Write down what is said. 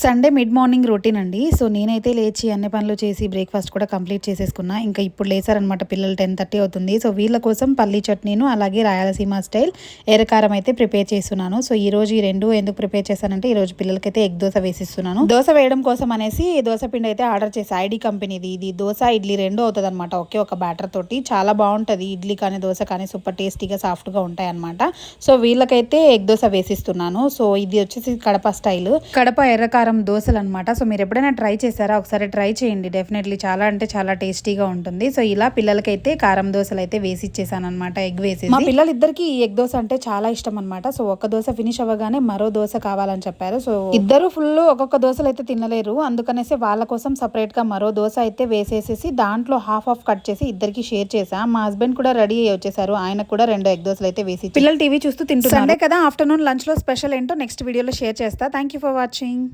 Sunday mid morning routine అండి. So నేనైతే లేచి అన్ని పనులు చేసి బ్రేక్ఫాస్ట్ కూడా కంప్లీట్ చేసేసుకున్నా. ఇంకా ఇప్పుడు లేసారనమాట పిల్లలు 10:30 అవుతుంది. సో వీళ్ళ కోసం పల్లీ చట్నీను అలాగే రాయలసీమ స్టైల్ ఎర్రకారం అయితే ప్రిపేర్ చేస్తున్నాను. సో ఈ రోజు ఈ రెండు ఎందుకు ప్రిపేర్ చేశానంటే ఈ రోజు పిల్లలకైతే ఎగ్ దోశ వేసిస్తున్నాను. దోశ వేయడం కోసం అనేసి దోశ పిండి అయితే ఆర్డర్ చేసి ఐడి కంపెనీది. ఇది దోశ ఇడ్లీ రెండు అవుతుంది అనమాట ఒకే ఒక బ్యాటర్ తోటి. చాలా బాగుంటుంది ఇడ్లీ కానీ దోశ కానీ సూపర్ టేస్టీగా సాఫ్ట్గా ఉంటాయి అనమాట. సో వీళ్ళకైతే ఎగ్ దోశ వేసిస్తున్నాను. సో ఇది వచ్చేసి కడప స్టైల్, కడప ఎర్రకారం దోశలు అనమాట. సో మీరు ఎప్పుడైనా ట్రై చేశారా? ఒకసారి ట్రై చేయండి. డెఫినెట్లీ చాలా అంటే చాలా టేస్టీగా ఉంటుంది. సో ఇలా పిల్లలకైతే కారం దోశలు అయితే వేసి ఇచ్చేసాను అనమాట, ఎగ్ వేసి. మా పిల్లలిద్దరికి ఈ ఎగ్ దోశ అంటే చాలా ఇష్టం అనమాట. సో ఒక దోశ ఫినిష్ అవ్వగానే మరో దోశ కావాలని చెప్పారు. సో ఇద్దరు ఫుల్ ఒక్కొక్క దోశలు అయితే తినలేరు. అందుకనేసి వాళ్ళ కోసం సపరేట్ గా మరో దోశ అయితే వేసేసి దాంట్లో హాఫ్ కట్ చేసి ఇద్దరికి షేర్ చేసా. మా హస్బెండ్ కూడా రెడీ అయ్యి వచ్చేసారు. ఆయన కూడా 2 ఎగ్ దోశలు అయితే వేసి పిల్లలు టీవీ చూస్తూ తింటున్నారు. సండే కదా, ఆఫ్టర్నూన్ లంచ్ లో స్పెషల్ ఏంటో నెక్స్ట్ వీడియోలో షేర్ చేస్తా. Thank you for watching.